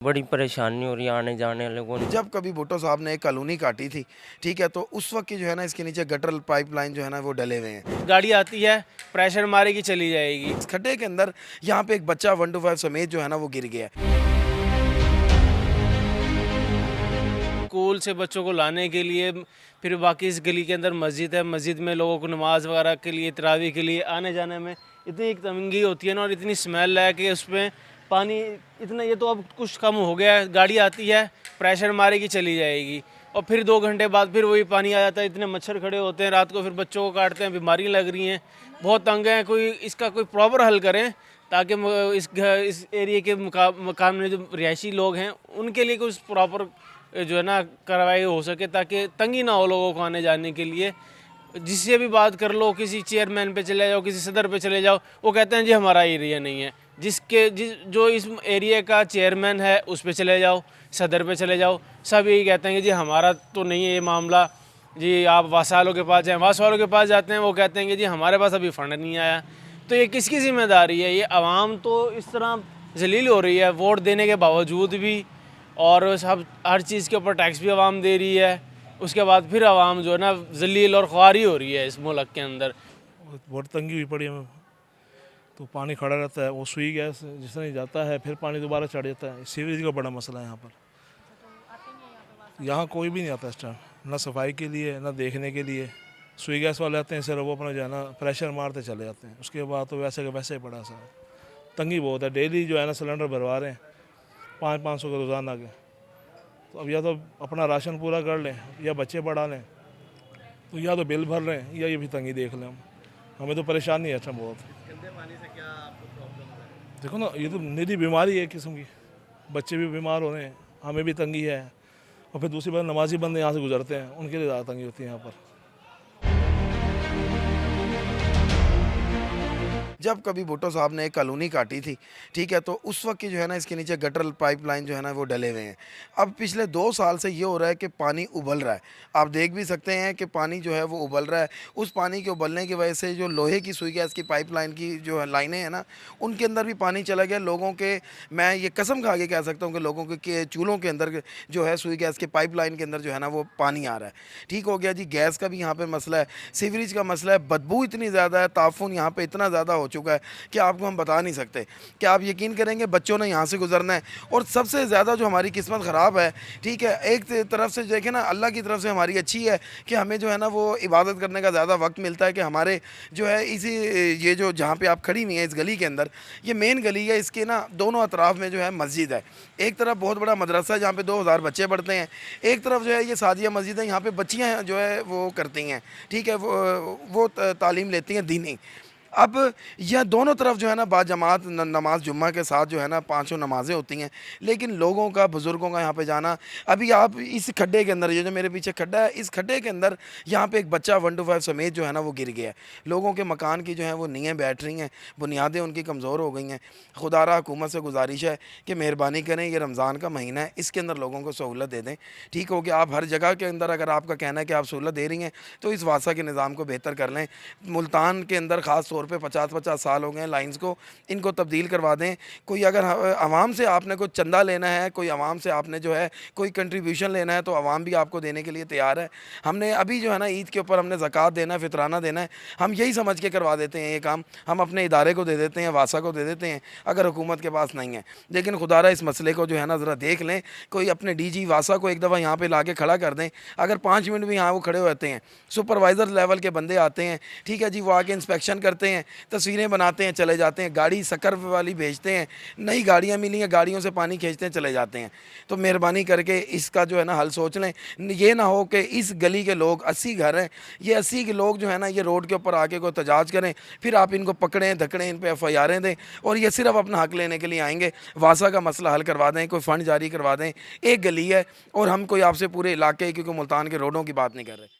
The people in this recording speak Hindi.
बड़ी परेशानी हो रही है आने जाने लोगों को। जब कभी भुट्टो साहब ने एक कॉलोनी काटी थी, ठीक है, तो उस वक्त की जो है ना इसके नीचे गटर पाइपलाइन जो है ना वो डले हुए हैं। गाड़ी आती है, प्रेशर मारेगी, चली जाएगी। इस खड्डे के अंदर यहाँ पे एक बच्चा 125 समेत जो है ना वो गिर गया। स्कूल से बच्चों को लाने के लिए, फिर बाकी इस गली के अंदर मस्जिद है, मस्जिद में लोगों को नमाज वगैरह के लिए, तरावी के लिए आने जाने में इतनी एक तंगी होती है ना, और इतनी स्मेल है कि उसमें पानी इतना, ये तो अब कुछ कम हो गया है। गाड़ी आती है, प्रेशर मारेगी, चली जाएगी, और फिर 2 घंटे बाद फिर वही पानी आ जाता है। इतने मच्छर खड़े होते हैं रात को, फिर बच्चों को काटते हैं, बीमारियाँ लग रही हैं, बहुत तंग हैं। कोई इसका कोई प्रॉपर हल करें ताकि इस एरिया के मकान में जो रिहायशी लोग हैं उनके लिए कुछ प्रॉपर जो है ना कार्रवाई हो सके, ताकि तंगी ना हो लोगों को आने जाने के लिए। जिससे भी बात कर लो, किसी चेयरमैन पे चले जाओ, किसी सदर पे चले जाओ, वो कहते हैं जी हमारा एरिया नहीं है। जो इस एरिया का चेयरमैन है उस पे चले जाओ, सदर पे चले जाओ, सब यही कहते हैं कि जी हमारा तो नहीं है ये मामला, जी आप वास वालों के पास जाएँ। वास वालों के पास जाते हैं, वो कहते हैं कि जी हमारे पास अभी फंड नहीं आया। तो ये किसकी जिम्मेदारी है? ये आवाम तो इस तरह जलील हो रही है वोट देने के बावजूद भी, और सब हर चीज़ के ऊपर टैक्स भी आवाम दे रही है। उसके बाद फिर आवाम जो है ना जलील और ख्वारी हो रही है इस मुल्क के अंदर। बहुत तंगी हुई पड़ी है, तो पानी खड़ा रहता है, वो सुई गैस जिस तरह जाता है फिर पानी दोबारा चढ़ जाता है। सीवरेज का बड़ा मसला है यहाँ पर। यहाँ कोई भी नहीं आता इस टाइम, ना सफाई के लिए ना देखने के लिए। सुई गैस वाले आते हैं, सिर्फ वो अपना जो है ना प्रेशर मारते चले जाते हैं। उसके बाद तो वैसे का वैसे ही पड़ा सा तंगी बहुत है। डेली जो है ना सिलेंडर भरवा रहे हैं 500-500 का रोज़ाना के। तो अब या तो अपना राशन पूरा कर लें या बच्चे बढ़ा लें, तो या तो बिल भर रहे हैं या ये भी तंगी देख लें। हमें तो परेशानी है अच्छा बहुत। देखो ना, ये तो निरी बीमारी है एक किस्म की। बच्चे भी बीमार हो रहे हैं, हमें भी तंगी है, और फिर दूसरी बात नमाजी बंदे यहाँ से गुजरते हैं, उनके लिए ज़्यादा तंगी होती है यहाँ पर। जब कभी भुट्टो साहब ने एक कॉलोनी काटी थी, ठीक है, तो उस वक्त की जो है ना इसके नीचे गटर पाइपलाइन जो है ना वो डले हुए हैं। अब पिछले 2 साल से ये हो रहा है कि पानी उबल रहा है। आप देख भी सकते हैं कि पानी जो है वो उबल रहा है। उस पानी के उबलने की वजह से जो लोहे की सुई गैस की पाइपलाइन की जो लाइनें हैं ना, उनके अंदर भी पानी चला गया। लोगों के, मैं ये कसम खा के कह सकता हूँ कि लोगों के चूल्हों के अंदर जो है सुई गैस के पाइपलाइन के अंदर जो है ना वो पानी आ रहा है। ठीक हो गया जी, गैस का भी यहाँ पर मसला है, सीवरेज का मसला है, बदबू इतनी ज़्यादा है, ताफून यहाँ पर इतना ज़्यादा हो चुका है कि आपको हम बता नहीं सकते। कि आप यकीन करेंगे बच्चों ने यहाँ से गुजरना है। और सबसे ज़्यादा जो हमारी किस्मत ख़राब है, ठीक है, एक तरफ से देखें ना, अल्लाह की तरफ से हमारी अच्छी है कि हमें जो है ना वो इबादत करने का ज़्यादा वक्त मिलता है। कि हमारे जो है इसी ये जो जहाँ पे आप खड़ी हुई हैं इस गली के अंदर, ये मेन गली है, इसके ना दोनों अतराफ़ में जो है मस्जिद है। एक तरफ बहुत बड़ा मदरसा है जहाँ पे 2000 बच्चे पढ़ते हैं, एक तरफ जो है ये सादिया मस्जिद है, यहाँ पे बच्चियाँ जो है वो करती हैं, ठीक है, वो तालीम लेती हैं दीनी। अब यह दोनों तरफ जो है ना बाजमात नमाज जुम्मा के साथ जो है ना 5 नमाज़ें होती हैं, लेकिन लोगों का, बुज़ुर्गों का यहाँ पे जाना। अभी आप इस खड्डे के अंदर, ये जो मेरे पीछे खड्डा है, इस खड्डे के अंदर यहाँ पे एक बच्चा 125 समेत जो है ना वो गिर गया। लोगों के मकान की जो है वो नींवें बैठ रही हैं, बुनियादें उनकी कमज़ोर हो गई हैं। खुदारा हुकूमत से गुजारिश है कि मेहरबानी करें, ये रमज़ान का महीना है, इसके अंदर लोगों को सहूलत दे दें। ठीक हो गया, आप हर जगह के अंदर अगर आपका कहना है कि आप सहूलत दे रही हैं, तो इस वासा के निज़ाम को बेहतर कर लें। मुल्तान के अंदर ख़ास तौर पे 50-50 साल हो गए हैं लाइंस को, इनको तब्दील करवा दें। कोई अगर आवाम से आपने कोई चंदा लेना है, कोई आवाम से आपने जो है कोई कंट्रीब्यूशन लेना है, तो आवाम भी आपको देने के लिए तैयार है। हमने अभी जो है ना ईद के ऊपर हमने ज़कात देना है, फितराना देना है, हम यही समझ के करवा देते हैं ये काम। हम अपने इदारे को दे देते हैं, वासा को दे देते हैं, अगर हुकूमत के पास नहीं है। लेकिन खुदारा इस मसले को जो है ना ज़रा देख लें। कोई अपने DG वासा को एक दफ़ा यहाँ पर ला के खड़ा कर दें। अगर 5 मिनट भी यहाँ वो खड़े होते हैं, सुपरवाइज़र लेवल के बंदे आते हैं, ठीक है जी, वो आके इंस्पेक्शन करते हैं, तस्वीरें बनाते हैं, चले जाते हैं। गाड़ी शक्कर वाली भेजते हैं, नई गाड़ियाँ मिली हैं, गाड़ियों से पानी खींचते हैं, चले जाते हैं। तो मेहरबानी करके इसका जो है ना हल सोच लें। ये ना हो कि इस गली के लोग 80 घर हैं, ये 80 के लोग जो है ना ये रोड के ऊपर आके कोई तजाज करें, फिर आप इनको पकड़ें धकड़ें, इन पर FIR दें, और ये सिर्फ अपना हक लेने के लिए आएंगे। वासा का मसला हल करवा दें, कोई फ़ंड जारी करवा दें। एक गली है और हम कोई आपसे पूरे इलाके, क्योंकि मुल्तान के रोडों की बात नहीं कर रहे।